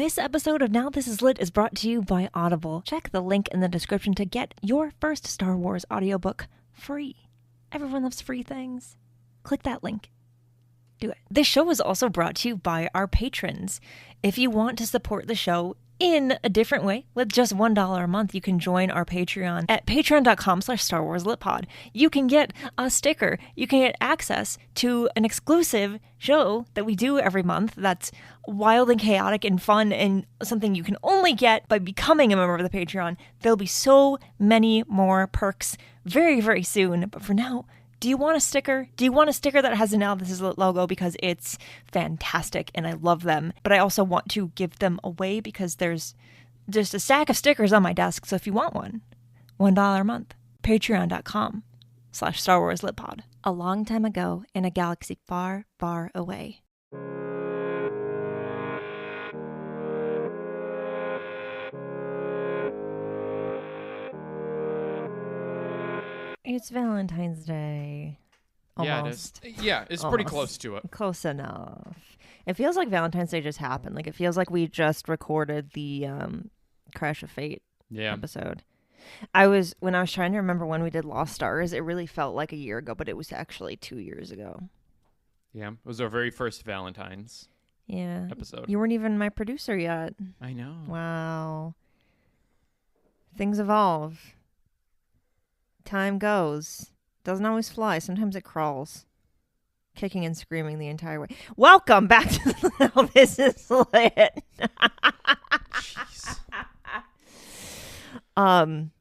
This episode of Now This Is Lit is brought to you by Audible. Check the link in the description to get your first Star Wars audiobook free. Everyone loves free things. Click that link. Do it. This show is also brought to you by our patrons. If you want to support the show in a different way, with just $1 a month, you can join our Patreon at patreon.com/StarWarsLitPod. You can get a sticker. You can get access to an exclusive show that we do every month that's wild and chaotic and fun and something you can only get by becoming a member of the Patreon. There'll be so many more perks very, very soon. But for now, do you want a sticker? Do you want a sticker that has a Now This Is Lit logo? Because it's fantastic and I love them. But I also want to give them away because there's just a stack of stickers on my desk. So if you want one, $1 a month. Patreon.com/StarWarsLitPod. A long time ago in a galaxy far, far away. It's Valentine's Day. Almost. Yeah, it's pretty close to it. Close enough. It feels like Valentine's Day just happened. Like, it feels like we just recorded the Crash of Fate episode. When I was trying to remember when we did Lost Stars, it really felt like a year ago, but it was actually 2 years ago. Yeah, it was our very first Valentine's episode. You weren't even my producer yet. I know. Wow. Things evolve. Time goes. Doesn't always fly. Sometimes it crawls. Kicking and screaming the entire way. Welcome back to Now This Is Lit. Jeez. I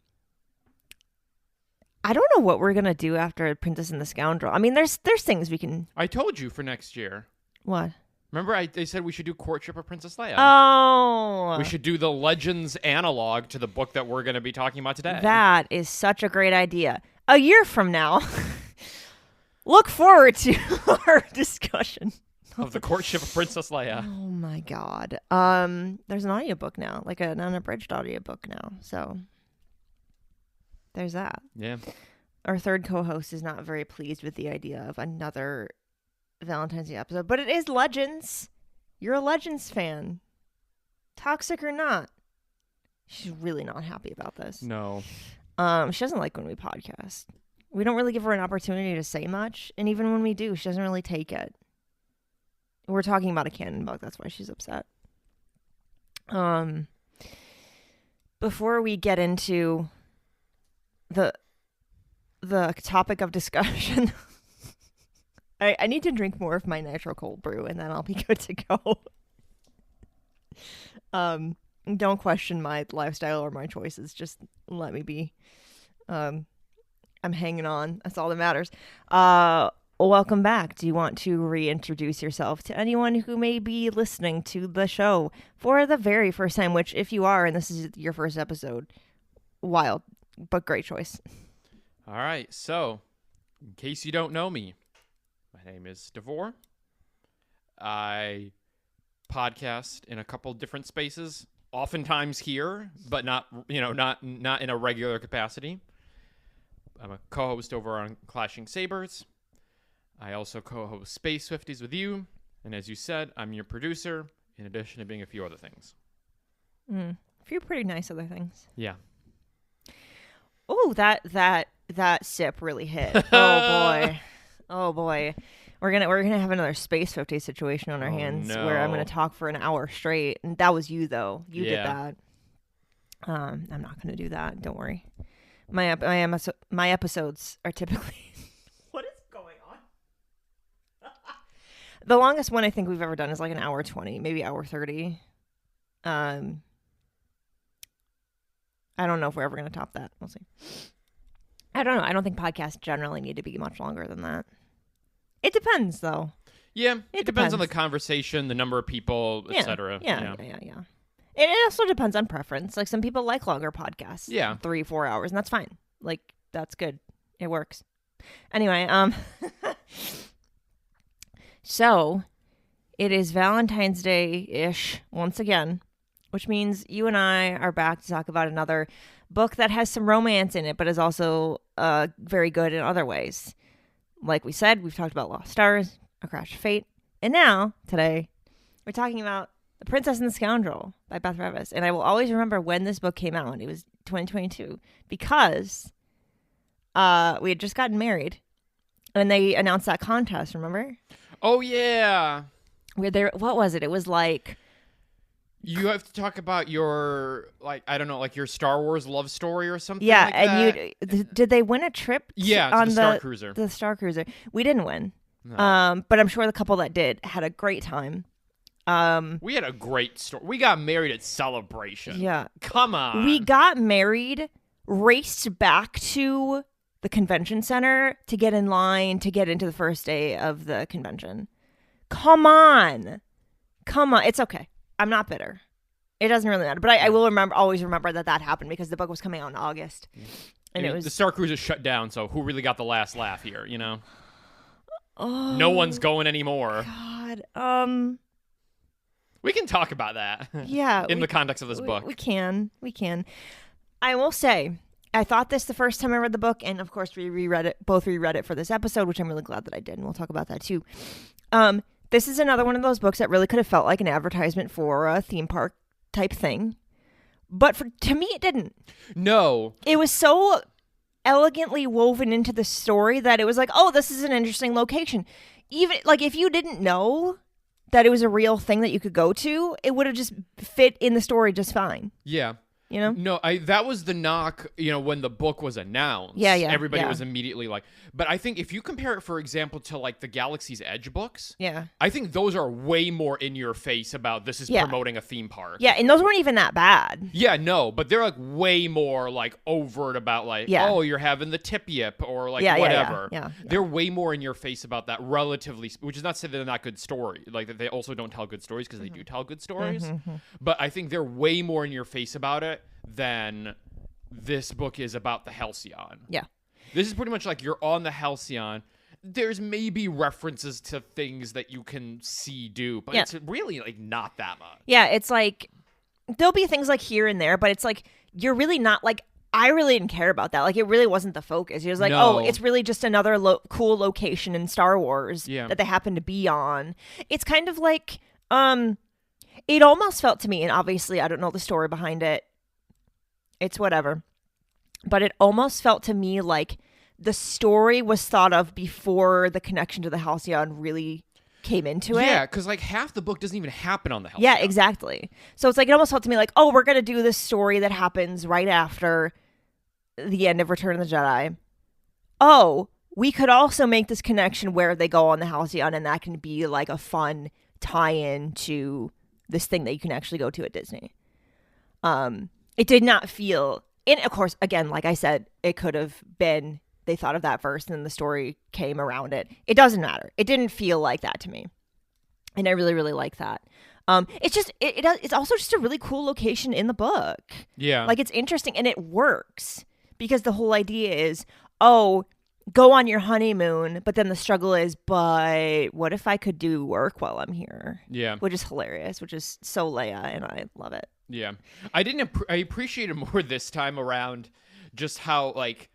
don't know what we're gonna do after Princess and the Scoundrel. I mean, there's things we can. I told you for next year. What? Remember, they said we should do Courtship of Princess Leia. Oh. We should do the Legends analog to the book that we're going to be talking about today. That is such a great idea. A year from now, look forward to our discussion of the Courtship of Princess Leia. Oh my God. There's an audiobook now, like an unabridged audiobook now. So there's that. Yeah. Our third co-host is not very pleased with the idea of another Valentine's Day episode, but it is Legends. You're a Legends fan, toxic or not. She's really not happy about this. No. She doesn't like when we podcast. We don't really give her an opportunity to say much, and even when we do, she doesn't really take it. We're talking about a canon book, that's why she's upset. Before we get into the topic of discussion, I need to drink more of my natural cold brew, and then I'll be good to go. Don't question my lifestyle or my choices. Just let me be. I'm hanging on. That's all that matters. Welcome back. Do you want to reintroduce yourself to anyone who may be listening to the show for the very first time? Which, if you are, and this is your first episode, wild, but great choice. All right. So, in case you don't know me, my name is Davor. I podcast in a couple different spaces, oftentimes here, but not in a regular capacity. I'm a co-host over on Clashing Sabers. I also co-host Space Swifties with you, and as you said, I'm your producer, in addition to being a few other things. A few pretty nice other things. Yeah. Oh, that sip really hit. Oh boy. We're gonna have another Space 50 situation on our hands where I'm gonna talk for an hour straight. And that was you though. You did that. I'm not gonna do that. Don't worry. My episodes are typically what is going on? The longest one I think we've ever done is like an hour 20, maybe hour 30. I don't know if we're ever gonna top that. We'll see. I don't know. I don't think podcasts generally need to be much longer than that. It depends, though. Yeah, it depends on the conversation, the number of people, etc. Yeah. It also depends on preference. Like, some people like longer podcasts. Yeah. 3-4 hours, and that's fine. Like, that's good. It works. Anyway, so, it is Valentine's Day-ish once again, which means you and I are back to talk about another book that has some romance in it, but is also very good in other ways. Like we said, we've talked about Lost Stars, A Crash of Fate, and now, today, we're talking about The Princess and the Scoundrel by Beth Revis. And I will always remember when this book came out. It was 2022 because we had just gotten married and they announced that contest, remember? Oh, yeah. Where there, what was it? It was like... You have to talk about your, like, I don't know, like your Star Wars love story or something yeah, like and that. Did they win a trip? Yeah, on the Star Cruiser. The Star Cruiser. We didn't win. No. But I'm sure the couple that did had a great time. We had a great story. We got married at Celebration. Yeah. Come on. We got married, raced back to the convention center to get in line to get into the first day of the convention. Come on. It's okay. I'm not bitter. It doesn't really matter. But I will always remember that happened because the book was coming out in August. And it was... The Star Cruiser shut down, so who really got the last laugh here, you know? Oh, no one's going anymore. God. We can talk about that. Yeah. in the context of this book. We can. I will say, I thought this the first time I read the book, and of course we both reread it for this episode, which I'm really glad that I did, and we'll talk about that too. This is another one of those books that really could have felt like an advertisement for a theme park type thing. But to me, it didn't. No. It was so elegantly woven into the story that it was like, oh, this is an interesting location. Even like if you didn't know that it was a real thing that you could go to, it would have just fit in the story just fine. Yeah. You know? No, that was the knock, when the book was announced. Yeah. Everybody was immediately like, but I think if you compare it, for example, to like the Galaxy's Edge books, yeah, I think those are way more in your face about this is promoting a theme park. Yeah, and those weren't even that bad. Yeah, no, but they're like way more like overt about like, oh, you're having the tip yip or like whatever. Yeah. They're way more in your face about that relatively, which is not to say they're not good stories. Like that they also don't tell good stories because they do tell good stories. But I think they're way more in your face about it than this book is about the Halcyon. Yeah. This is pretty much like you're on the Halcyon. There's maybe references to things that you can see do, but it's really like not that much. Yeah, it's like there'll be things like here and there, but it's like you're really not like I really didn't care about that. Like it really wasn't the focus. It was like, oh, it's really just another cool location in Star Wars that they happen to be on. It's kind of like it almost felt to me, and obviously I don't know the story behind it. It's whatever. But it almost felt to me like the story was thought of before the connection to the Halcyon really came into it. Yeah, because like half the book doesn't even happen on the Halcyon. Yeah, exactly. So it's like it almost felt to me like, oh, we're going to do this story that happens right after the end of Return of the Jedi. Oh, we could also make this connection where they go on the Halcyon and that can be like a fun tie-in to this thing that you can actually go to at Disney. It did not feel... And of course, again, like I said, it could have been they thought of that first and then the story came around it. It doesn't matter. It didn't feel like that to me. And I really, really like that. It's just, it's also just a really cool location in the book. Yeah. Like it's interesting and it works because the whole idea is, oh, go on your honeymoon. But then the struggle is, but what if I could do work while I'm here? Yeah. Which is hilarious, which is so Leia and I love it. Yeah. I appreciated more this time around just how, like,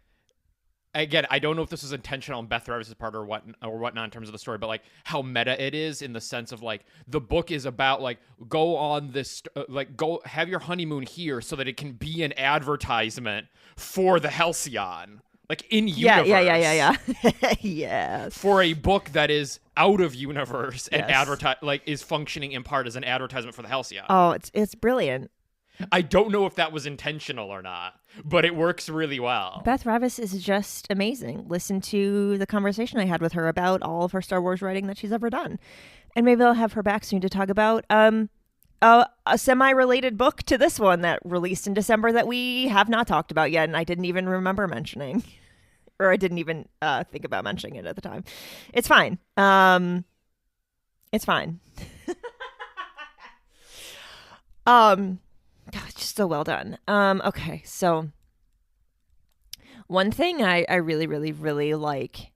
again, I don't know if this was intentional on Beth Revis' part or whatnot in terms of the story, but, like, how meta it is in the sense of, like, the book is about, like, go on this, go have your honeymoon here so that it can be an advertisement for the Halcyon. Like, in universe. Yeah. Yes. For a book that is out of universe and is functioning in part as an advertisement for the Halcyon. Oh, it's brilliant. I don't know if that was intentional or not, but it works really well. Beth Revis is just amazing. Listen to the conversation I had with her about all of her Star Wars writing that she's ever done. And maybe I'll have her back soon to talk about a semi-related book to this one that released in December that we have not talked about yet, and I didn't even remember mentioning. Or I didn't even think about mentioning it at the time. It's fine. It's fine. It's just so well done. Okay, so one thing I really, really, really like,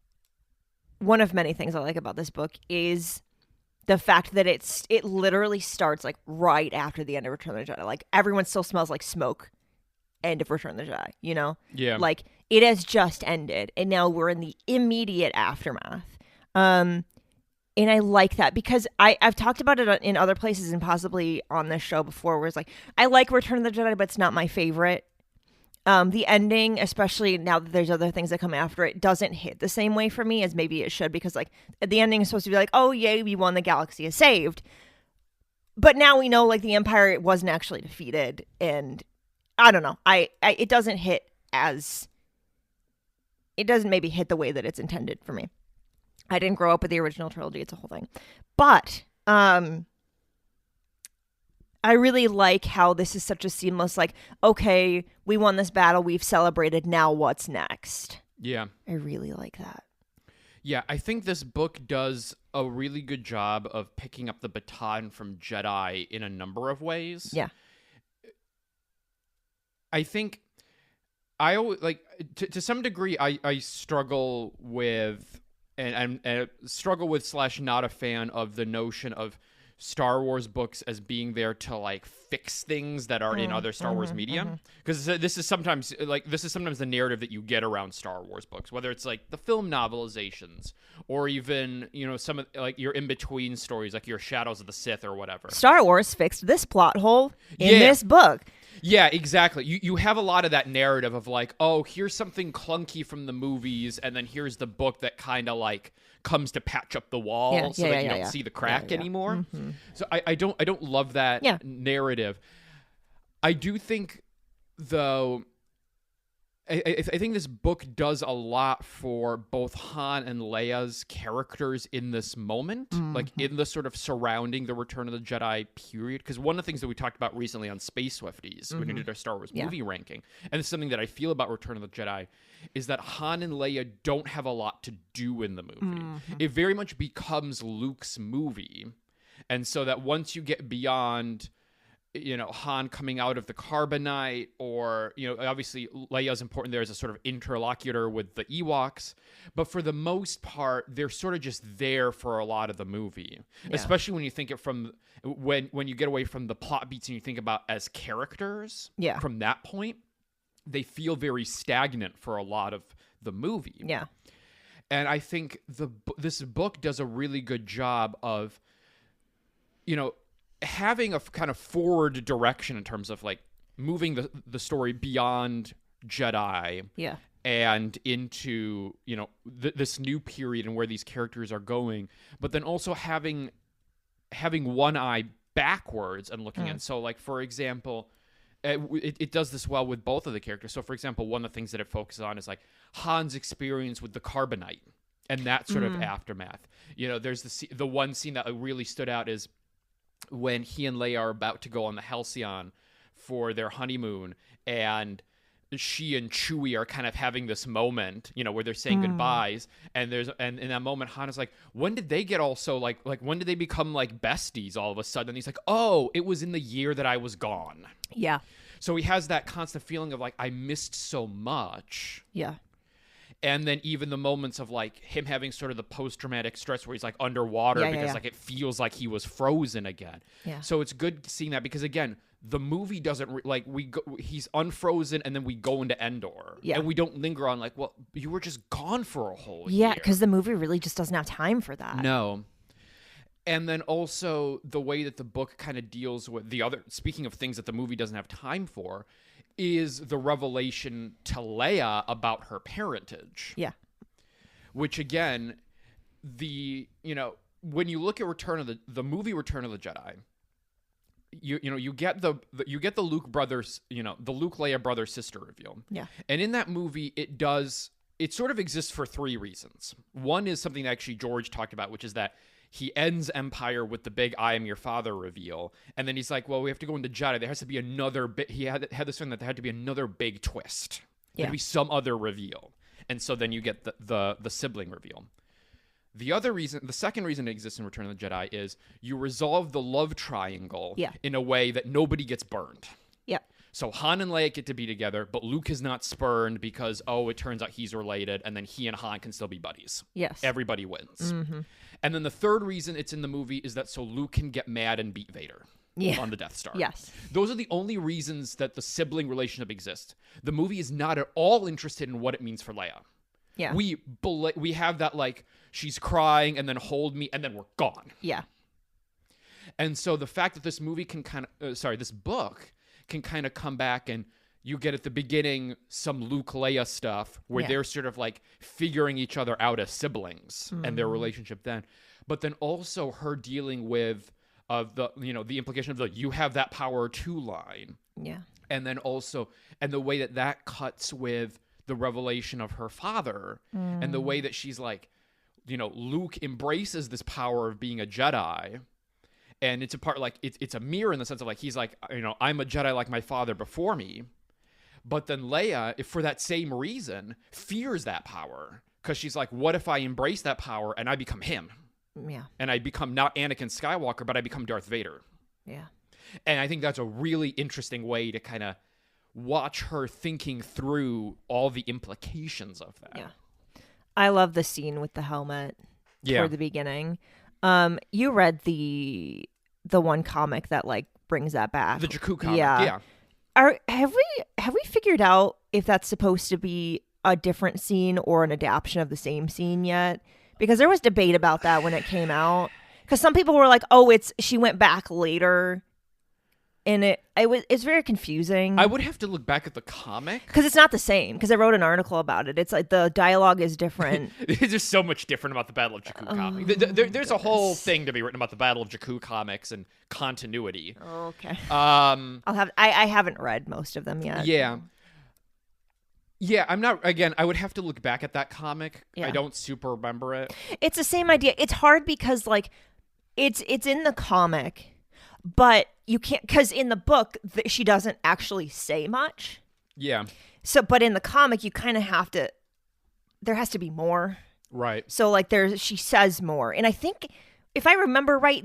one of many things I like about this book is the fact that it literally starts like right after the end of Return of the Jedi. Like everyone still smells like smoke. End of Return of the Jedi, you know? Yeah. Like it has just ended and now we're in the immediate aftermath. And And I like that because I've talked about it in other places and possibly on this show before, where it's like, I like Return of the Jedi, but it's not my favorite. The ending, especially now that there's other things that come after it, doesn't hit the same way for me as maybe it should, because like the ending is supposed to be like, oh yay, we won, the galaxy is saved. But now we know like the Empire wasn't actually defeated, and I don't know. It doesn't hit as, it doesn't maybe hit the way that it's intended for me. I didn't grow up with the original trilogy. It's a whole thing. But I really like how this is such a seamless, like, okay, we won this battle. We've celebrated. Now what's next? Yeah. I really like that. Yeah, I think this book does a really good job of picking up the baton from Jedi in a number of ways. Yeah. I think I always, like, to some degree, I struggle with... And struggle with / not a fan of the notion of Star Wars books as being there to like fix things that are in other Star Wars media, because this is sometimes the narrative that you get around Star Wars books, whether it's like the film novelizations or even some of like your in between stories, like your Shadows of the Sith or whatever. Star Wars fixed this plot hole in this book. Yeah, exactly. You have a lot of that narrative of like, oh, here's something clunky from the movies, and then here's the book that kind of like comes to patch up the wall so that you don't see the crack anymore. Mm-hmm. So I don't love that narrative. I do think, though, I think this book does a lot for both Han and Leia's characters in this moment, like in the sort of surrounding the Return of the Jedi period. Because one of the things that we talked about recently on Space Swifties, when we did our Star Wars movie ranking, and it's something that I feel about Return of the Jedi, is that Han and Leia don't have a lot to do in the movie. It very much becomes Luke's movie. And so that once you get beyond... Han coming out of the carbonite, or, obviously Leia's important there as a sort of interlocutor with the Ewoks, but for the most part, they're sort of just there for a lot of the movie, especially when you think it from, when you get away from the plot beats and you think about as characters from that point, they feel very stagnant for a lot of the movie. Yeah. And I think this book does a really good job of, having a kind of forward direction in terms of like moving the story beyond Jedi and into, this new period and where these characters are going, but then also having one eye backwards and looking at. So like, for example, it does this well with both of the characters. So for example, one of the things that it focuses on is like Han's experience with the carbonite and that sort of aftermath. There's the one scene that really stood out is when he and Leia are about to go on the Halcyon for their honeymoon, and she and Chewie are kind of having this moment, where they're saying goodbyes, and in that moment, Han is like, when did they get also like when did they become like besties all of a sudden? And he's like, oh, it was in the year that I was gone. Yeah. So he has that constant feeling of like, I missed so much. Yeah. And then even the moments of like him having sort of the post-traumatic stress where he's like underwater because like it feels like he was frozen again. Yeah. So it's good seeing that because again, the movie doesn't he's unfrozen and then we go into Endor. Yeah. And we don't linger on like, well, you were just gone for a whole year. Yeah, because the movie really just doesn't have time for that. No. And then also the way that the book kind of deals with the other, speaking of things that the movie doesn't have time for, is the revelation to Leia about her parentage. Yeah. Which again, when you look at the movie Return of the Jedi, you get the Luke brothers, the Luke Leia brother sister reveal. Yeah. And in that movie it sort of exists for three reasons. One is something that actually George talked about, which is that he ends Empire with the big "I am your father" reveal, and then he's like, "Well, we have to go into Jedi. There has to be another bit." He had this feeling that there had to be another big twist. There had to be some other reveal, and so then you get the sibling reveal. The second reason it exists in Return of the Jedi is you resolve the love triangle in a way that nobody gets burned. Yeah. So Han and Leia get to be together, but Luke is not spurned because, it turns out he's related, and then he and Han can still be buddies. Yes. Everybody wins. Mm-hmm. And then the third reason it's in the movie is that so Luke can get mad and beat Vader on the Death Star. Yes. Those are the only reasons that the sibling relationship exists. The movie is not at all interested in what it means for Leia. Yeah. We have that, like, she's crying and then hold me and then we're gone. Yeah. And so the fact that this movie can this book can kind of come back, and you get at the beginning some Luke Leia stuff where they're sort of like figuring each other out as siblings and their relationship then. But then also her dealing with the implication of the "you have that power too" line. Yeah. And then also, and the way that cuts with the revelation of her father, and the way that she's like, Luke embraces this power of being a Jedi. And it's a part, like, it's a mirror in the sense of, like, he's like, I'm a Jedi like my father before me. But then Leia, if for that same reason, fears that power. Because she's like, what if I embrace that power and I become him? Yeah. And I become not Anakin Skywalker, but I become Darth Vader. Yeah. And I think that's a really interesting way to kind of watch her thinking through all the implications of that. Yeah. I love the scene with the helmet toward the beginning. You read the one comic that, like, brings that back. The Jakku comic. Yeah. Have we figured out if that's supposed to be a different scene or an adaptation of the same scene yet? Because there was debate about that when it came out. Because some people were like, "Oh, she went back later," and it's very confusing. I would have to look back at the comic because it's not the same. Because I wrote an article about it. It's like the dialogue is different. There's just so much different about the Battle of Jakku comic. There's a whole thing to be written about the Battle of Jakku comics and continuity. Okay. I haven't read most of them yet. Yeah. Yeah, I'm not. Again, I would have to look back at that comic. Yeah. I don't super remember it. It's the same idea. It's hard because, like, it's in the comic, but you can't, because in the book she doesn't actually say much. Yeah. So, but in the comic, you kind of have to. There has to be more. Right. So, like, she says more, and I think if I remember right,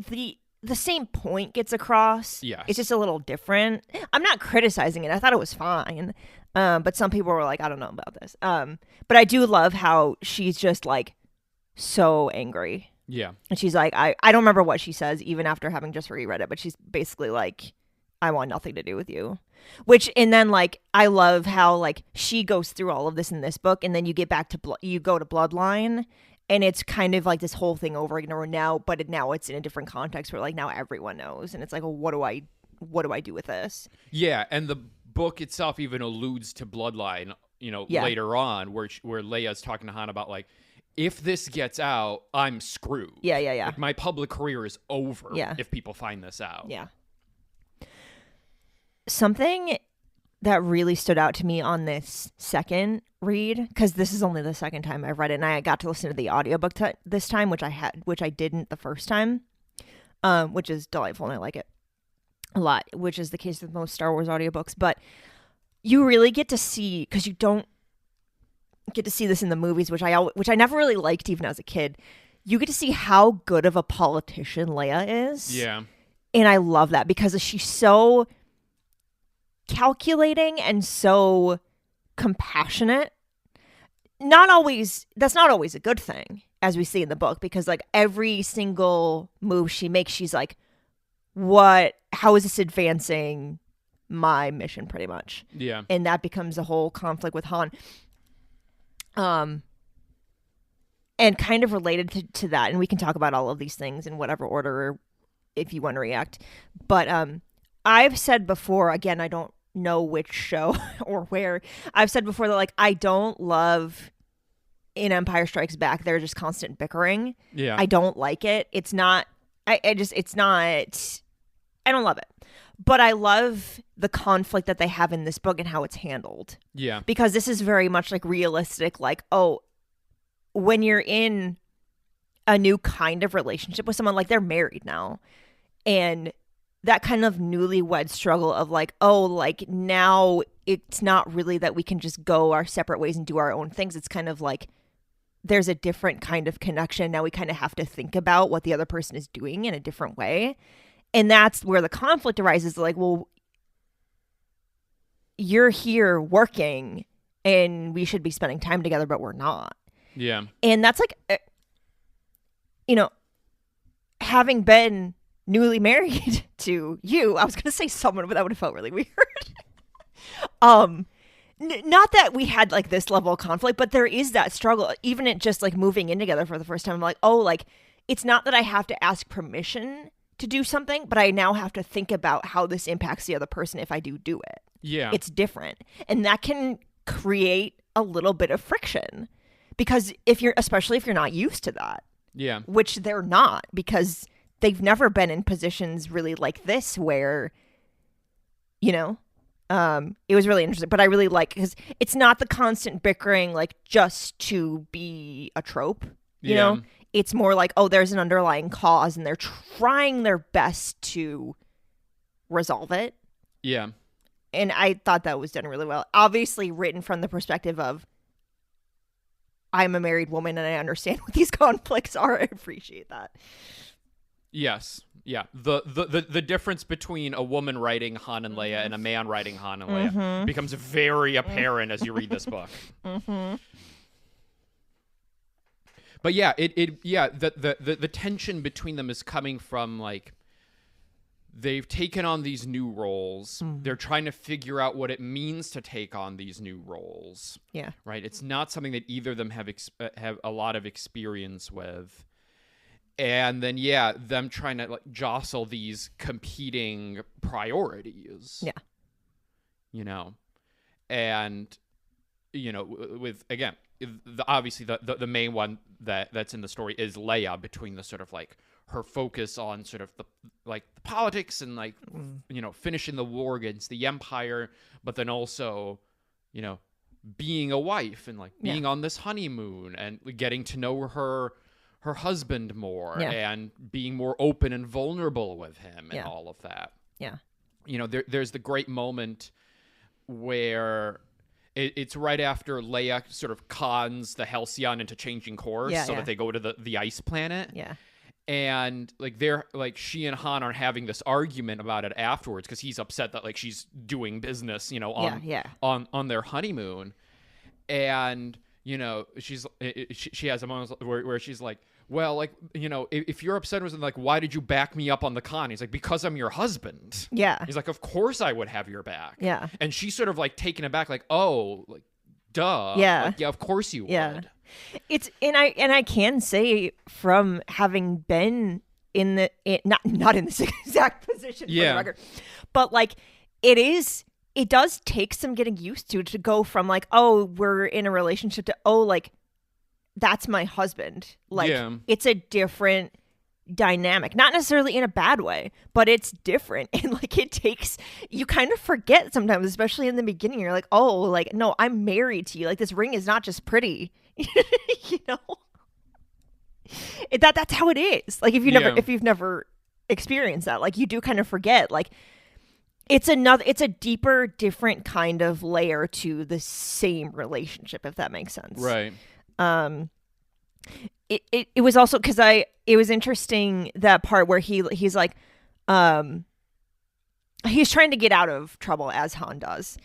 the same point gets across. Yes. It's just a little different. I'm not criticizing it. I thought it was fine. But some people were like, I don't know about this. But I do love how she's just, like, so angry. Yeah. And she's like, I don't remember what she says even after having just reread it, but she's basically like, I want nothing to do with you. And then, like, I love how, like, she goes through all of this in this book, and then you get back to you go to Bloodline, and it's kind of like this whole thing over again. Or now it's in a different context where, like, now everyone knows, and it's like, well, what do I do with this? Yeah, and the book itself even alludes to Bloodline, later on, where Leia's talking to Han about, like, if this gets out, I'm screwed. Yeah. Like, my public career is over if people find this out. Yeah. Something that really stood out to me on this second read, because this is only the second time I've read it, and I got to listen to the audiobook this time, which I didn't the first time, which is delightful, and I like it a lot, which is the case with most Star Wars audiobooks. But you really get to see, because you don't get to see this in the movies, which I never really liked even as a kid. You get to see how good of a politician Leia is. Yeah. And I love that because she's so calculating and so compassionate. That's not always a good thing, as we see in the book, because, like, every single move she makes, she's like, how is this advancing my mission, pretty much? Yeah. And that becomes a whole conflict with Han. And kind of related to that, and we can talk about all of these things in whatever order if you want to react. But I've said before, again, I don't know which show or where, I've said before that, like, I don't love in Empire Strikes Back, there's just constant bickering. Yeah. I don't like it. It's not, I don't love it. But I love the conflict that they have in this book and how it's handled. Yeah. Because this is very much, like, realistic, like, oh, when you're in a new kind of relationship with someone, like, they're married now, and that kind of newlywed struggle of, like, oh, like, now it's not really that we can just go our separate ways and do our own things. It's kind of like there's a different kind of connection. Now we kind of have to think about what the other person is doing in a different way. And that's where the conflict arises. Like, well, you're here working and we should be spending time together, but we're not. Yeah. And that's like, having been newly married to you, I was going to say someone, but that would have felt really weird. not that we had like this level of conflict, but there is that struggle, even at just like moving in together for the first time. I'm like, oh, like it's not that I have to ask permission to do something, but I now have to think about how this impacts the other person if I do it. Yeah. It's different. And that can create a little bit of friction because especially if you're not used to that. Yeah. Which they're not, because they've never been in positions really like this where, you know, it was really interesting. But I really like, because it's not the constant bickering like just to be a trope, you know? It's more like, oh, there's an underlying cause and they're trying their best to resolve it. Yeah. And I thought that was done really well. Obviously written from the perspective of, I'm a married woman and I understand what these conflicts are. I appreciate that. Yes. Yeah. The difference between a woman writing Han and Leia and a man writing Han and Leia becomes very apparent as you read this book. But yeah, the tension between them is coming from like they've taken on these new roles. They're trying to figure out what it means to take on these new roles. Yeah. Right. It's not something that either of them have a lot of experience with. And then them trying to like jostle these competing priorities. Yeah. You know, and you know, with again. Obviously the main one that's in the story is Leia, between the sort of like her focus on sort of the politics and like you know, finishing the war against the Empire, but then also, you know, being a wife and like being on this honeymoon and getting to know her husband more and being more open and vulnerable with him and all of that. Yeah. You know, there's the great moment where it's right after Leia sort of cons the Halcyon into changing course that they go to the ice planet. Yeah. And like they're like she and Han are having this argument about it afterwards because he's upset that like she's doing business, you know, on their honeymoon. And you know, she has a moment where she's like, well, like, you know, if you're upset with like, why did you back me up on the con? He's like, because I'm your husband. Yeah. He's like, of course I would have your back. Yeah. And she's sort of like taken aback, like, oh, like, duh. Yeah. Like, yeah, of course you would. It's and I can say from having been in not in this exact position for the record, but like it does take some getting used to go from like, oh, we're in a relationship to, oh, like, that's my husband. Like, it's a different dynamic, not necessarily in a bad way, but it's different. And like, it takes, you kind of forget sometimes, especially in the beginning. You're like, oh, like, no, I'm married to you. Like, this ring is not just pretty, you know, that's how it is. Like, if you've never experienced that, like, you do kind of forget, like, it's a deeper, different kind of layer to the same relationship, if that makes sense. Right. It was also because it was interesting that part where he's like, he's trying to get out of trouble as Han does.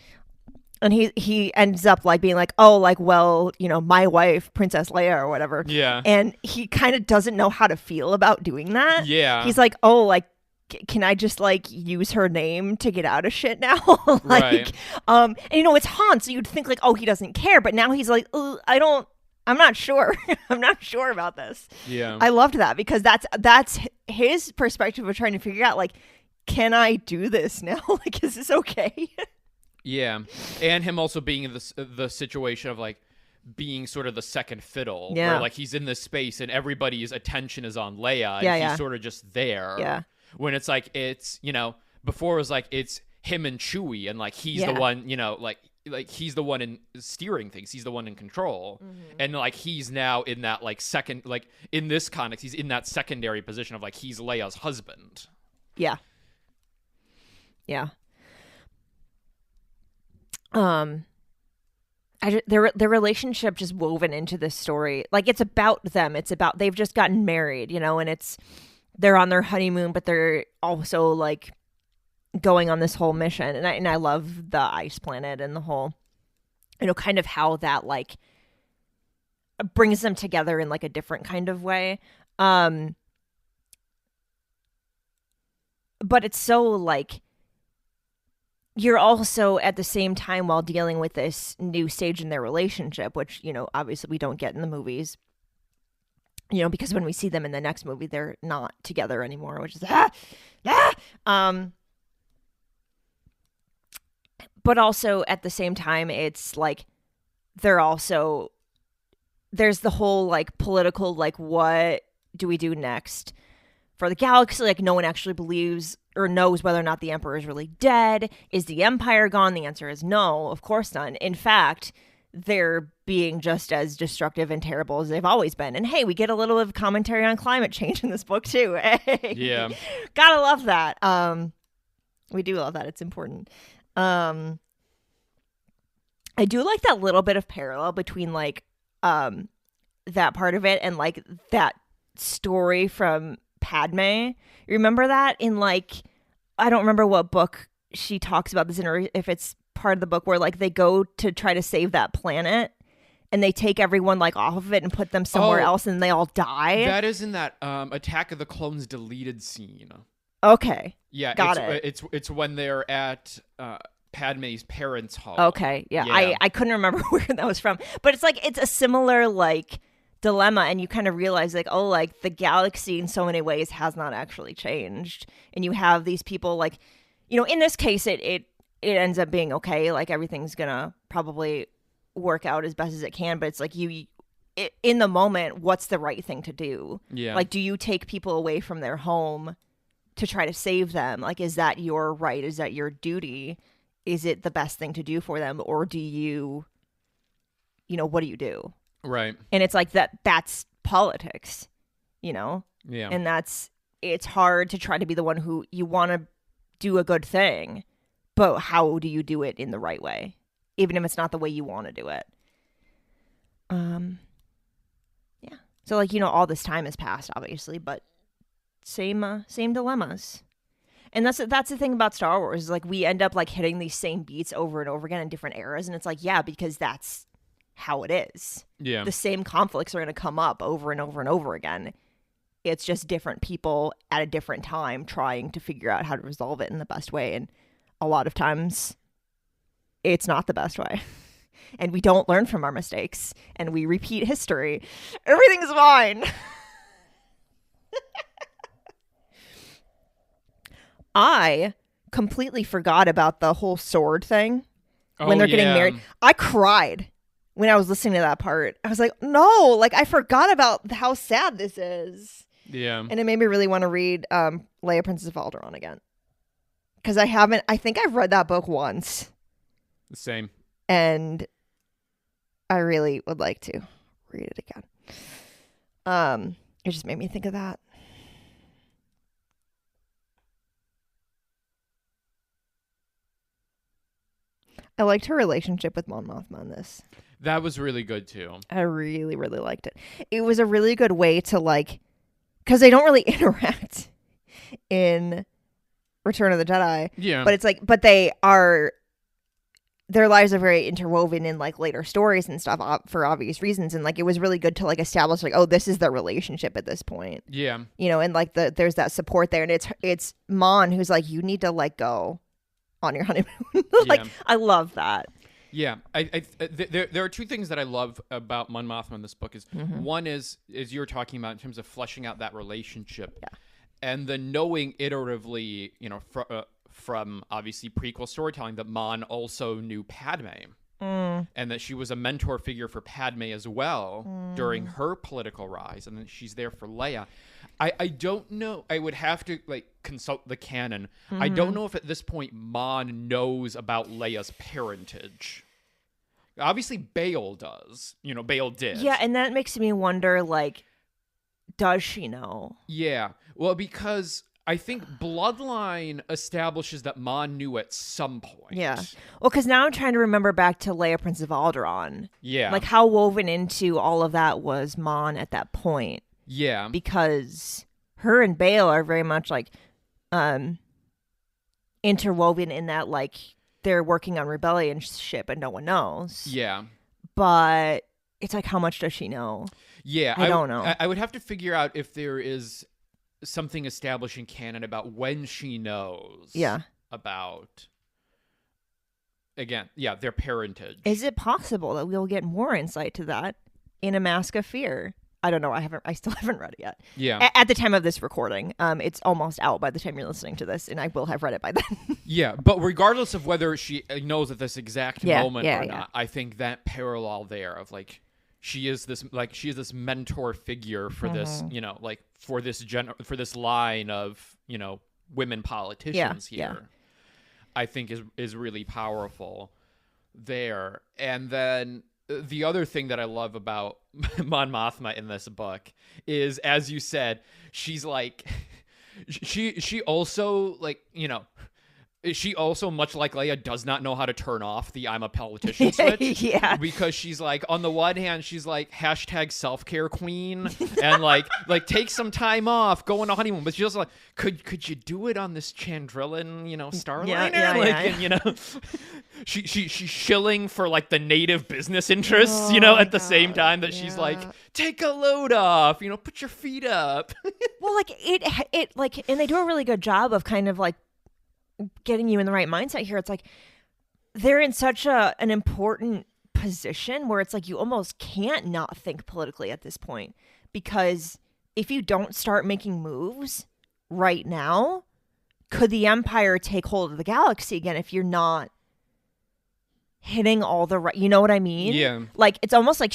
And he ends up like being like, oh, like, well, you know, my wife, Princess Leia or whatever. Yeah. And he kind of doesn't know how to feel about doing that. Yeah. He's like, oh, like, can I just like use her name to get out of shit now? Like, right. And you know, it's Han, so you'd think like, oh, he doesn't care. But now he's like, I'm not sure. I'm not sure about this. Yeah. I loved that because that's his perspective of trying to figure out like, can I do this now? Like, is this okay? Yeah. And him also being in the situation of like being sort of the second fiddle where like he's in this space and everybody's attention is on Leia and he's sort of just there. Yeah. When it's like, it's, you know, before it was like, it's him and Chewie and like, he's the one, you know, like he's the one in steering things. He's the one in control. Mm-hmm. And like, he's now in that like second, like in this context, he's in that secondary position of like, he's Leia's husband. Yeah. Yeah. Their relationship just woven into this story. Like, it's about them. It's about, they've just gotten married, you know, and they're on their honeymoon, but they're also like going on this whole mission. And I love the ice planet and the whole, you know, kind of how that like brings them together in like a different kind of way. But it's so like, you're also at the same time, while dealing with this new stage in their relationship, which, obviously we don't get in the movies, because when we see them in the next movie, they're not together anymore, which is but also at the same time, it's like there's the whole like political, like, what do we do next for the galaxy? Like, no one actually believes or knows whether or not the Emperor is really dead. Is the Empire gone? The answer is no, of course not. In fact, they're being just as destructive and terrible as they've always been. And hey, we get a little bit of commentary on climate change in this book too. Hey. Yeah. Gotta love that. We do love that. It's important. I do like that little bit of parallel between like that part of it and like that story from Padme. You remember that in like, I don't remember what book she talks about this in, or if it's part of the book where like they go to try to save that planet and they take everyone like off of it and put them somewhere else and they all die. That is in that Attack of the Clones deleted scene. Okay. Yeah, got it. It's when they're at Padme's parents' home. Okay, yeah. I couldn't remember where that was from, but it's like it's a similar like dilemma, and you kind of realize like, oh, like the galaxy in so many ways has not actually changed, and you have these people like, in this case it ends up being okay, like everything's gonna probably work out as best as it can, but it's like in the moment, what's the right thing to do? Yeah, like, do you take people away from their home to try to save them? Like, is that your right? Is that your duty? Is it the best thing to do for them, or do you what do you do? Right. And it's like that's politics, Yeah. And it's hard to try to be the one who you want to do a good thing, but how do you do it in the right way, even if it's not the way you want to do it? Yeah. So like, all this time has passed, obviously, but same dilemmas. And that's the thing about Star Wars, is like we end up like hitting these same beats over and over again in different eras, and it's like, yeah, because that's how it is. Yeah. The same conflicts are going to come up over and over and over again. It's just different people at a different time trying to figure out how to resolve it in the best way, and a lot of times it's not the best way. And we don't learn from our mistakes, and we repeat history. Everything's fine. I completely forgot about the whole sword thing when they're getting married. I cried when I was listening to that part. I was like, no, like I forgot about how sad this is. Yeah. And it made me really want to read Leia, Princess of Alderaan again. Because I think I've read that book once. The same. And I really would like to read it again. It just made me think of that. I liked her relationship with Mon Mothma in this. That was really good too. I really, really liked it. It was a really good way to like, because they don't really interact in Return of the Jedi. Yeah. But it's like, their lives are very interwoven in like later stories and stuff for obvious reasons. And like, it was really good to like establish like, oh, this is their relationship at this point. Yeah. And like there's that support there. And it's Mon who's like, you need to let go on your honeymoon. Like, yeah. I love that. Yeah, there are two things that I love about Mon Mothma in this book. One is you're talking about in terms of fleshing out that relationship, and the knowing iteratively, from obviously prequel storytelling, that Mon also knew Padme, and that she was a mentor figure for Padme as well during her political rise, and then she's there for Leia. I don't know. I would have to like consult the canon. I don't know if at this point Mon knows about Leia's parentage. Obviously, Bail does. Bail did. Yeah, and that makes me wonder, like, does she know? Yeah. Well, because I think Bloodline establishes that Mon knew at some point. Yeah. Well, because now I'm trying to remember back to Leia, Princess of Alderaan. Yeah. Like, how woven into all of that was Mon at that point. Yeah. Because her and Bail are very much like interwoven in that like they're working on rebellion ship and no one knows. Yeah. But it's like, how much does she know? Yeah. I don't know. I would have to figure out if there is something established in canon about when she knows. Yeah. About again, yeah, their parentage. Is it possible that we'll get more insight to that in A Mask of Fear? I don't know. I still haven't read it yet. Yeah. At the time of this recording, it's almost out by the time you're listening to this, and I will have read it by then. Yeah, but regardless of whether she knows at this exact moment or not, I think that parallel there of like she is this mentor figure for this, you know, like for this line of, you know, women politicians here. Yeah. I think is really powerful there. And then the other thing that I love about Mon Mothma in this book is, as you said, she's like, she also, like, you know, she also, much like Leia, does not know how to turn off the I'm a politician switch. Yeah. Because she's like, on the one hand, she's like, hashtag self-care queen, and like take some time off, go on a honeymoon. But she's also like, could you do it on this Chandrillan, you know, Starliner? And, you know, she's shilling for like the native business interests, you know, at the same time that she's like, take a load off, you know, put your feet up. Well, like it like, and they do a really good job of kind of like getting you in the right mindset here. It's like they're in such an important position where it's like you almost can't not think politically at this point, because if you don't start making moves right now, could the Empire take hold of the galaxy again if you're not hitting all the right, you know what I mean? Yeah. Like it's almost like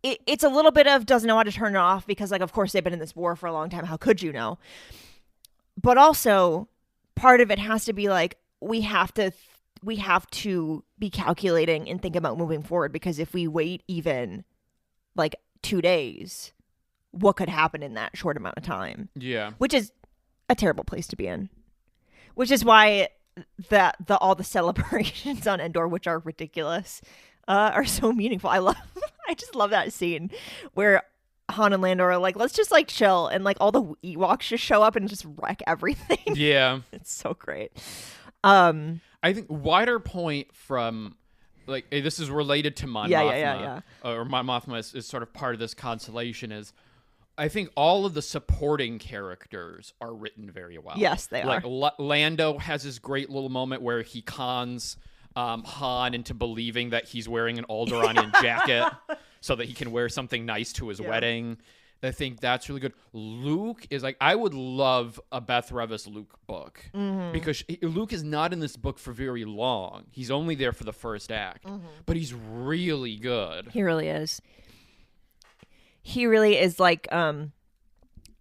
it's a little bit of doesn't know how to turn it off, because like of course they've been in this war for a long time, how could you know? But also part of it has to be like we have to be calculating and think about moving forward, because if we wait even like 2 days, what could happen in that short amount of time? Yeah. Which is a terrible place to be in. Which is why all the celebrations on Endor, which are ridiculous, are so meaningful. I just love that scene where Han and Lando are like, let's just like chill, and like all the Ewoks just show up and just wreck everything. Yeah. It's so great. I think wider point from like this is related to Mon Mothma. Or Mon Mothma is sort of part of this constellation, is I think all of the supporting characters are written very well. Yes, they are. Like Lando has this great little moment where he cons Han into believing that he's wearing an Alderaanian jacket so that he can wear something nice to his wedding. I think that's really good. Luke is like, I would love a Beth Revis Luke book, because Luke is not in this book for very long. He's only there for the first act, but he's really good. He really is. He really is like,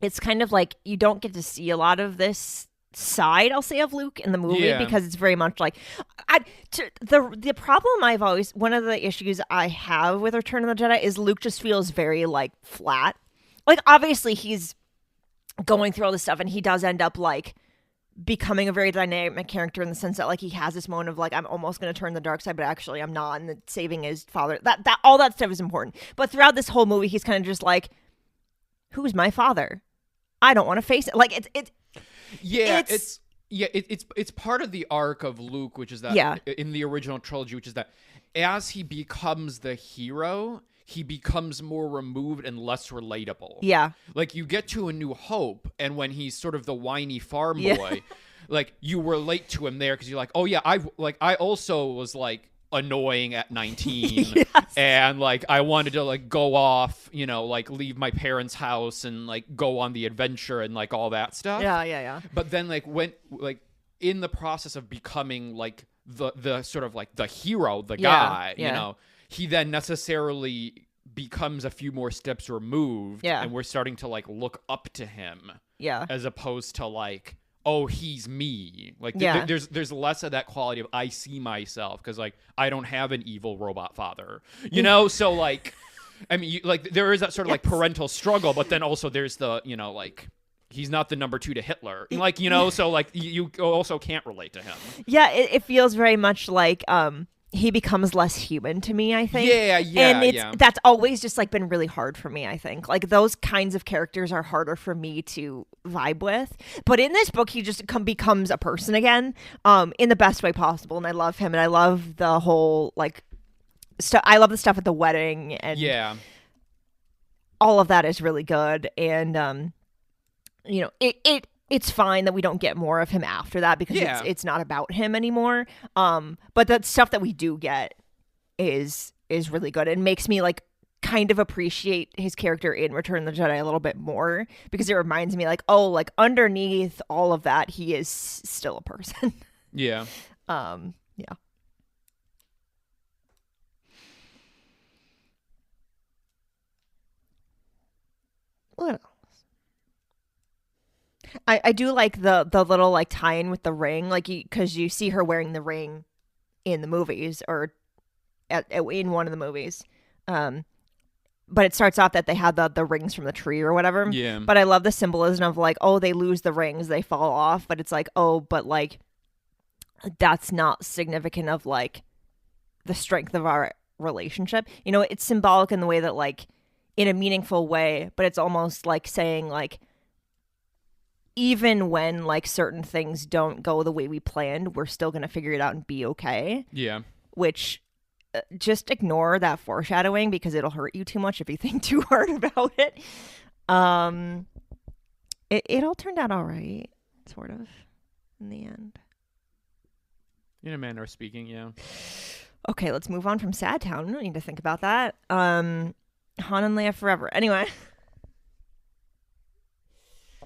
it's kind of like you don't get to see a lot of this side, I'll say, of Luke in the movie, because it's very much like the problem I've always, one of the issues I have with Return of the Jedi is Luke just feels very like flat. Like obviously he's going through all this stuff and he does end up like becoming a very dynamic character in the sense that like he has this moment of like, I'm almost going to turn the dark side, but actually I'm not, and saving his father, that all that stuff is important. But throughout this whole movie he's kind of just like, who's my father? I don't want to face it. Like it's part of the arc of Luke, which is that in the original trilogy, which is that as he becomes the hero, he becomes more removed and less relatable. Yeah. Like you get to A New Hope, and when he's sort of the whiny farm boy, like you relate to him there because you're like, oh yeah, I also was like annoying at 19 and like I wanted to like go off, you know, like leave my parents' house and like go on the adventure and like all that stuff. Yeah. But then like when like in the process of becoming like the sort of like the hero, the guy, you know, he then necessarily becomes a few more steps removed, and we're starting to like look up to him, as opposed to like, oh, he's me. Like there's less of that quality of I see myself, because like I don't have an evil robot father, you know. So like, I mean, like there is that sort of like parental struggle, but then also there's the, you know, like he's not the number 2 to Hitler, like, you know. So like you also can't relate to him. Yeah, it feels very much like he becomes less human to me, I think. And that's always just like been really hard for me, I think. Like those kinds of characters are harder for me to vibe with. But in this book, he just becomes a person again, in the best way possible. And I love him, and I love the whole like stuff. I love the stuff at the wedding, and all of that is really good. And you know, it it's fine that we don't get more of him after that because it's not about him anymore. But the stuff that we do get is really good and makes me like kind of appreciate his character in Return of the Jedi a little bit more because it reminds me like, oh, like underneath all of that, he is still a person. Yeah. Yeah. What else? I do like the little like tie-in with the ring, like because you see her wearing the ring in the movies or in one of the movies. But it starts off that they have the rings from the tree or whatever. Yeah. But I love the symbolism of like, oh, they lose the rings, they fall off. But it's like, oh, but like, that's not significant of like the strength of our relationship. You know, it's symbolic in the way that like, in a meaningful way, but it's almost like saying like, even when like certain things don't go the way we planned, we're still going to figure it out and be okay. Yeah. Which... just ignore that foreshadowing because it'll hurt you too much if you think too hard about it. It all turned out all right, sort of, in the end. In a manner of speaking, yeah. Okay, let's move on from Sad Town. We don't need to think about that. Han and Leia forever. Anyway.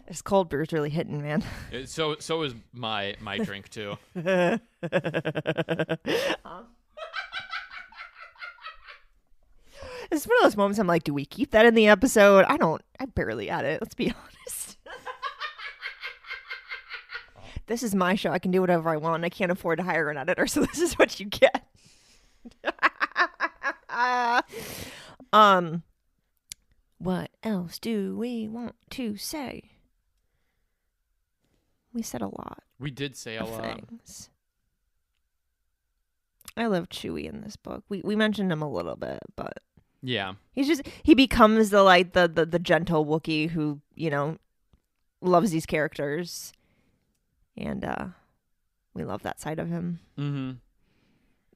This cold brew's really hitting, man. So is my drink, too. It's one of those moments I'm like, do we keep that in the episode? I barely add it. Let's be honest. This is my show. I can do whatever I want. I can't afford to hire an editor, so this is what you get. What else do we want to say? We said a lot. We did say a lot. Things. I love Chewie in this book. We mentioned him a little bit, but yeah, he becomes the gentle Wookiee who, you know, loves these characters, and we love that side of him. Mm-hmm.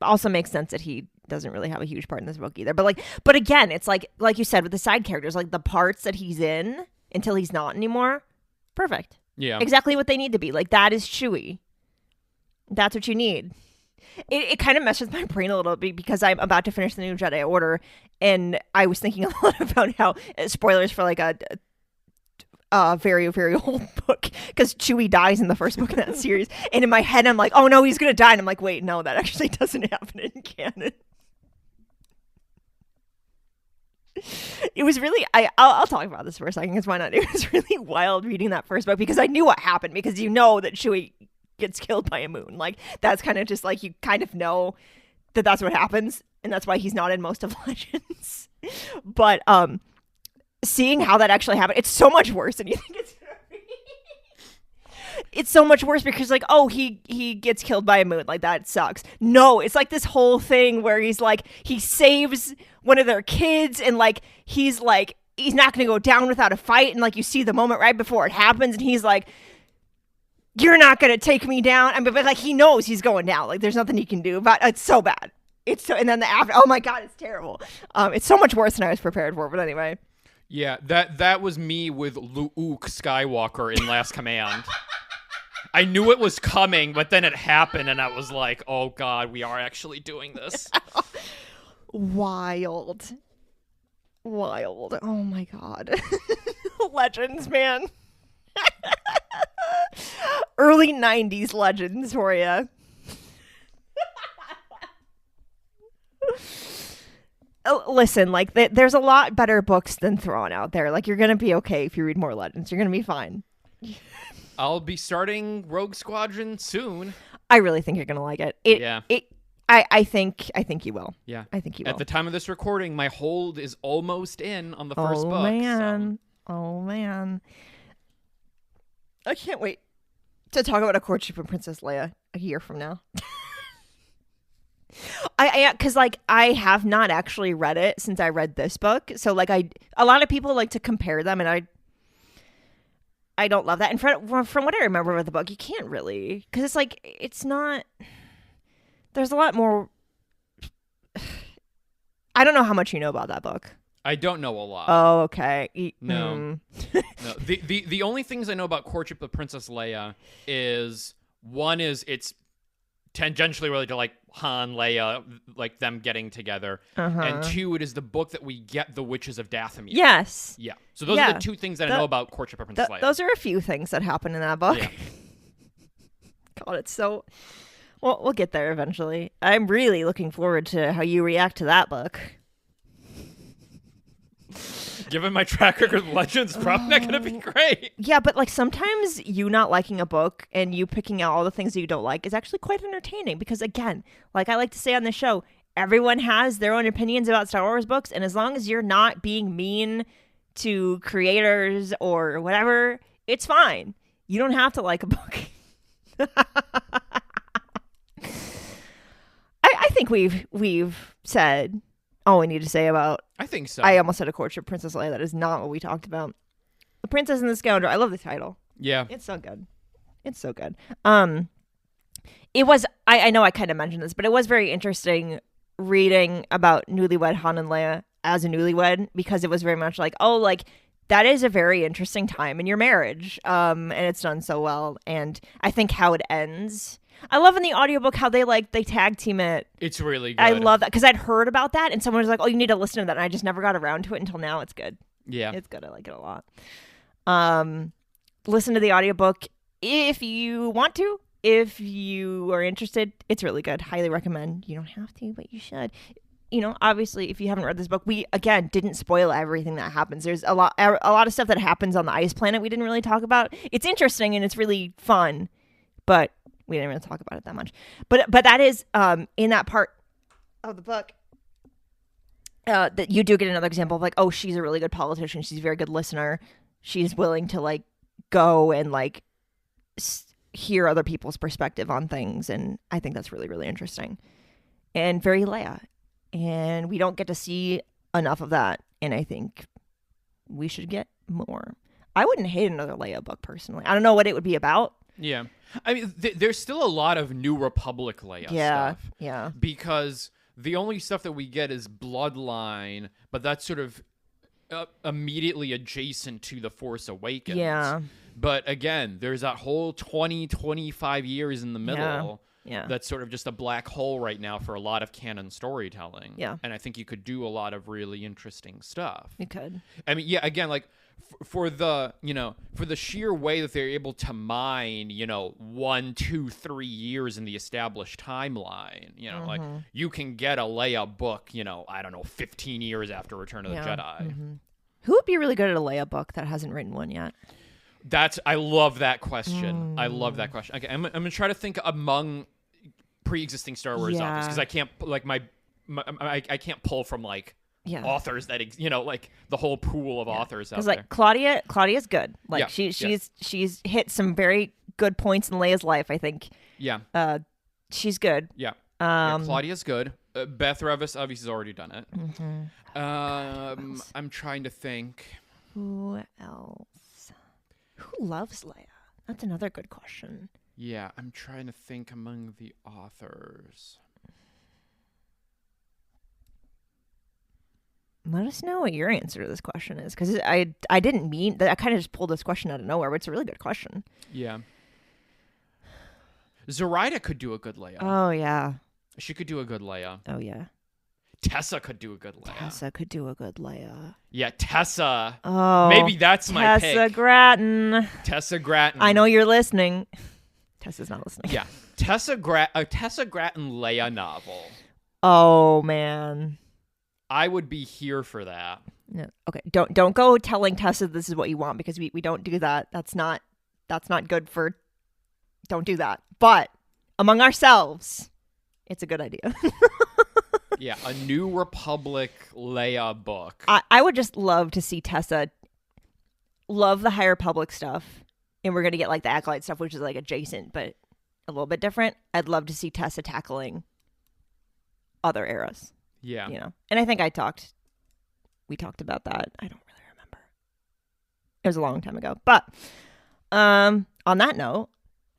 Also makes sense that he doesn't really have a huge part in this book either. But again, it's like you said with the side characters, like the parts that he's in until he's not anymore, perfect. Yeah, exactly what they need to be. Like that is Chewie. That's what you need. It kind of messes with my brain a little bit because I'm about to finish the new Jedi Order, and I was thinking a lot about how spoilers for like a very, very old book because Chewie dies in the first book in that series, and in my head I'm like, oh no, he's gonna die, and I'm like, wait, no, that actually doesn't happen in canon. It was really I'll talk about this for a second because why not? It was really wild reading that first book because I knew what happened because you know that Chewie gets killed by a moon. Like that's kind of just like you kind of know that that's what happens, and that's why he's not in most of Legends. But seeing how that actually happened, it's so much worse than you think it's gonna be. It's so much worse because like, oh, he gets killed by a moon, like that sucks. No, it's like this whole thing where he's like he saves one of their kids, and like he's not gonna go down without a fight, and like you see the moment right before it happens, and he's like, you're not going to take me down. I mean, but like he knows he's going down. Like there's nothing he can do about it. It's so bad. And then the after, oh my God, it's terrible. It's so much worse than I was prepared for. But anyway. Yeah, that was me with Luke Skywalker in Last Command. I knew it was coming, but then it happened and I was like, oh God, we are actually doing this. Wild. Oh my God. Legends, man. Early 90s Legends for you. Listen, like there's a lot better books than Thrawn out there. Like you're gonna be okay if you read more Legends. You're gonna be fine. I'll be starting Rogue Squadron soon. I really think you're gonna like it. I think you will. Yeah, I think you will. At the time of this recording, my hold is almost in on the first book. Oh man. I can't wait to talk about A Courtship of Princess Leia a year from now. Because like I have not actually read it since I read this book, so like a lot of people like to compare them, and I don't love that. And from what I remember of the book, you can't really, because it's like it's not. There's a lot more. I don't know how much you know about that book. I don't know a lot. Oh, okay. No. No. The only things I know about Courtship of Princess Leia is one is it's tangentially related to like Han, Leia, like them getting together, and two, it is the book that we get the Witches of Dathomir. Yes. Yeah. So those are the two things that I know about Courtship of Princess Leia. Those are a few things that happen in that book. Yeah. God, it's so. Well, we'll get there eventually. I'm really looking forward to how you react to that book. Given my track record with Legends, probably not going to be great. Yeah, but like sometimes you not liking a book and you picking out all the things that you don't like is actually quite entertaining because, again, like I like to say on the show, everyone has their own opinions about Star Wars books, and as long as you're not being mean to creators or whatever, it's fine. You don't have to like a book. I think we've said all we need to say about. I think so. I almost said A Courtship of Princess Leia. That is not what we talked about. The Princess and the Scoundrel. I love the title. Yeah. It's so good. It's so good. It was. I know I kind of mentioned this, but it was very interesting reading about newlywed Han and Leia as a newlywed because it was very much like, oh, like that is a very interesting time in your marriage. And it's done so well. And I think how it ends. I love in the audiobook how they tag team it. It's really good. I love that because I'd heard about that and someone was like, oh, you need to listen to that. And I just never got around to it until now. It's good. Yeah. It's good. I like it a lot. Listen to the audiobook if you want to. If you are interested, it's really good. Highly recommend. You don't have to, but you should. You know, obviously, if you haven't read this book, we, again, didn't spoil everything that happens. There's a lot of stuff that happens on the ice planet we didn't really talk about. It's interesting and it's really fun, but we didn't really talk about it that much. But that is in that part of the book that you do get another example of like, oh, she's a really good politician. She's a very good listener. She's willing to like go and like hear other people's perspective on things. And I think that's really, really interesting and very Leia. And we don't get to see enough of that. And I think we should get more. I wouldn't hate another Leia book personally. I don't know what it would be about. Yeah. I mean, there's still a lot of New Republic Leia stuff. Yeah. Because the only stuff that we get is Bloodline, but that's sort of immediately adjacent to The Force Awakens. Yeah. But again, there's that whole 25 years in the middle. Yeah. That's sort of just a black hole right now for a lot of canon storytelling. Yeah. And I think you could do a lot of really interesting stuff. You could. I mean, yeah, again, like for the sheer way that they're able to mine, 1, 2, 3 years in the established timeline, like you can get a Leia book, I don't know, 15 years after Return of the Jedi. Mm-hmm. Who would be really good at a Leia book that hasn't written one yet? I love that question. I love that question. Okay, I'm gonna try to think among pre-existing Star Wars authors because I can't like I can't pull from like authors that like the whole pool of authors out there. Because like Claudia's good. Like she's hit some very good points in Leia's life. I think. Yeah. She's good. Yeah. Claudia's good. Beth Revis obviously has already done it. Mm-hmm. I'm trying to think. Who else? Who loves Leia? That's another good question. Yeah, I'm trying to think among the authors. Let us know what your answer to this question is, because I didn't mean that. I kind of just pulled this question out of nowhere, but it's a really good question. Yeah. Zoraida could do a good Leia. Oh, yeah. She could do a good Leia. Oh, yeah. Tessa could do a good Leia. Tessa could do a good Leia. Yeah, Tessa. Oh, maybe that's my pick. Tessa Gratton. Tessa Gratton. I know you're listening. Tessa's not listening. Yeah, Tessa Gratton Leia novel. Oh man, I would be here for that. No, okay. Don't go telling Tessa this is what you want, because we don't do that. That's not good for. Don't do that. But among ourselves, it's a good idea. Yeah, a New Republic Leia book. I would just love to see Tessa love the High Republic stuff, and we're going to get like the Acolyte stuff, which is like adjacent, but a little bit different. I'd love to see Tessa tackling other eras. Yeah. And I think we talked about that. I don't really remember. It was a long time ago. But on that note,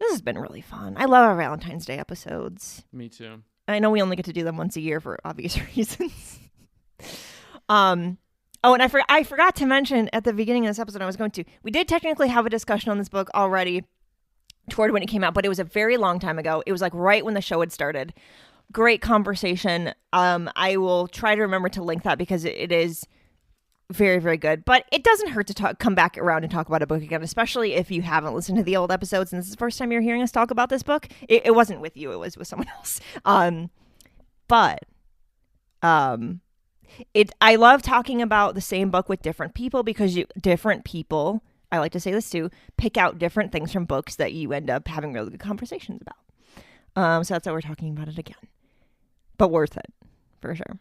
this has been really fun. I love our Valentine's Day episodes. Me too. I know we only get to do them once a year for obvious reasons. Oh, and I forgot to mention at the beginning of this episode, we did technically have a discussion on this book already toward when it came out, but it was a very long time ago. It was like right when the show had started. Great conversation. I will try to remember to link that because it is very, very good. But it doesn't hurt to come back around and talk about a book again, especially if you haven't listened to the old episodes and this is the first time you're hearing us talk about this book. It wasn't with you. It was with someone else. I love talking about the same book with different people because different people, I like to say this too, pick out different things from books that you end up having really good conversations about. So that's why we're talking about it again. But worth it, for sure.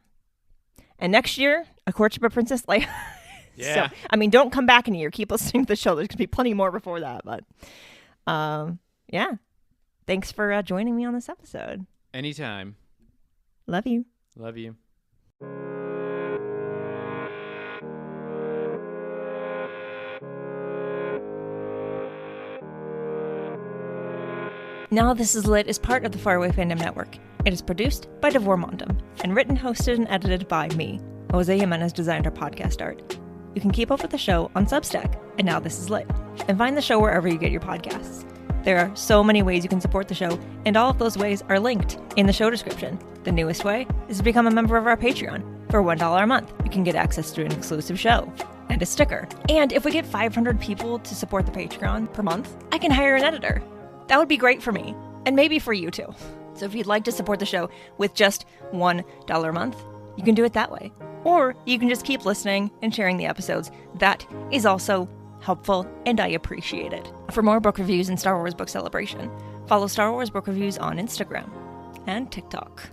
And next year, A Courtship of Princess Leia. Yeah. So, I mean, don't come back in a year. Keep listening to the show. There's going to be plenty more before that. But, yeah. Thanks for joining me on this episode. Anytime. Love you. Love you. Now This Is Lit is part of the Faraway Fandom Network. It is produced by Davor and written, hosted, and edited by me. Jose Jimenez designed our podcast art. You can keep up with the show on Substack at Now This Is Lit, and find the show wherever you get your podcasts. There are so many ways you can support the show, and all of those ways are linked in the show description. The newest way is to become a member of our Patreon. For $1 a month, you can get access to an exclusive show and a sticker. And if we get 500 people to support the Patreon per month, I can hire an editor. That would be great for me, and maybe for you too. So if you'd like to support the show with just $1 a month, you can do it that way. Or you can just keep listening and sharing the episodes. That is also helpful, and I appreciate it. For more book reviews and Star Wars Book Celebration, follow Star Wars Book Reviews on Instagram and TikTok.